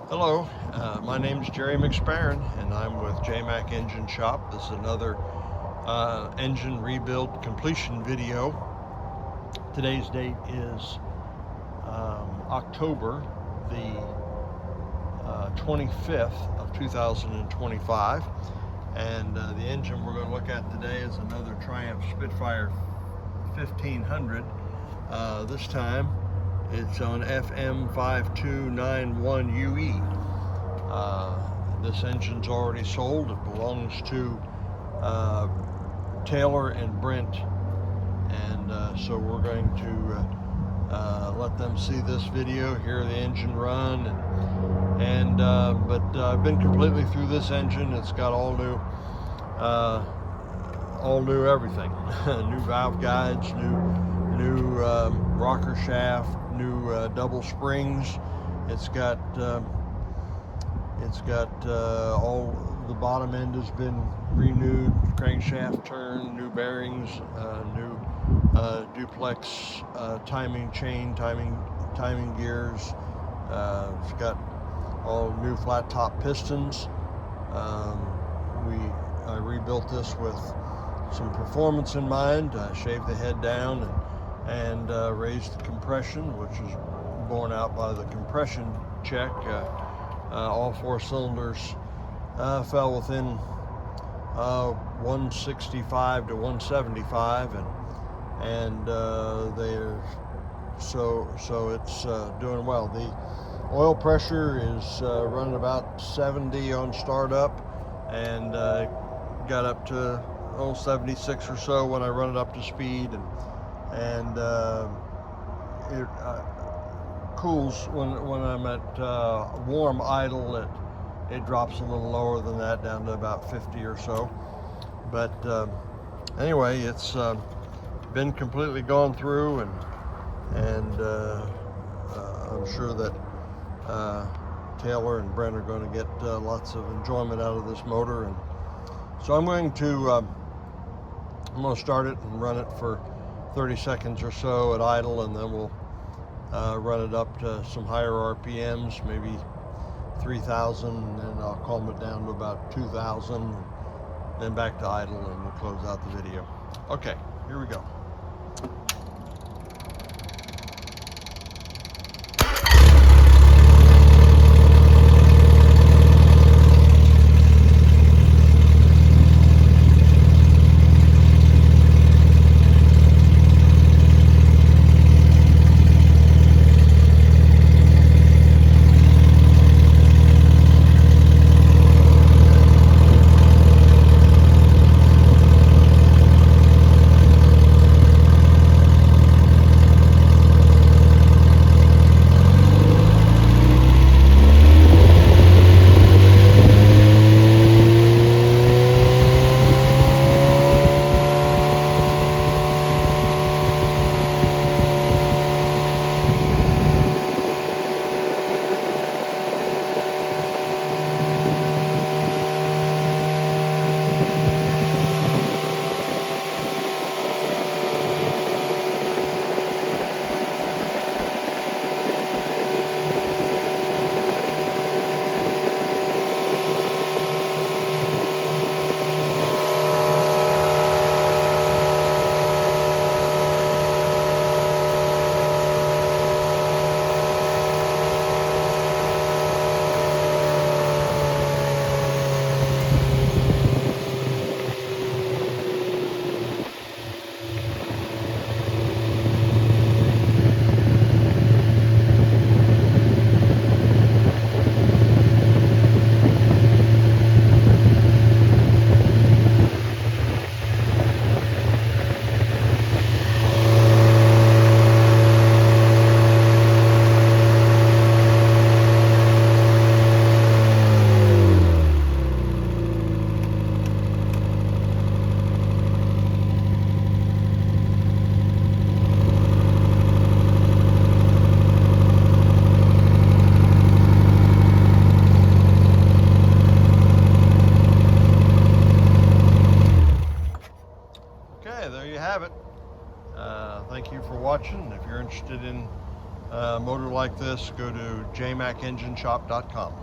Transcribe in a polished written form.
Hello, my name is Jerry McSparron, and I'm with JMAC Engine Shop. This is another engine rebuild completion video. Today's date is October the 25th of 2025, and the engine we're going to look at today is another Triumph Spitfire 1500. This time it's on FM5391UE. This engine's already sold. It belongs to Taylor and Brent, and so we're going to let them see this video, hear the engine run, but I've been completely through this engine. It's got all new everything. New valve guides, new rocker shaft, new double springs. It's got all the bottom end has been renewed, crankshaft turn, new bearings, new duplex timing chain, timing gears. It's got all new flat top pistons. I rebuilt this with some performance in mind. I shaved the head down and raised the compression, which is borne out by the compression check. All four cylinders fell within 165 to 175, and they're so it's doing well. The oil pressure is running about 70 on startup, and got up to 76 or so when I run it up to speed, and it cools when I'm at warm idle. It drops a little lower than that, down to about 50 or so. But anyway, it's been completely gone through, and I'm sure that Taylor and Brent are going to get lots of enjoyment out of this motor. And so I'm going to start it and run it for 30 seconds or so at idle, and then we'll run it up to some higher RPMs, maybe 3,000, and I'll calm it down to about 2,000, then back to idle, and we'll close out the video. Okay, here we go. Thank you for watching. If you're interested in motor like this, go to jmacengineshop.com.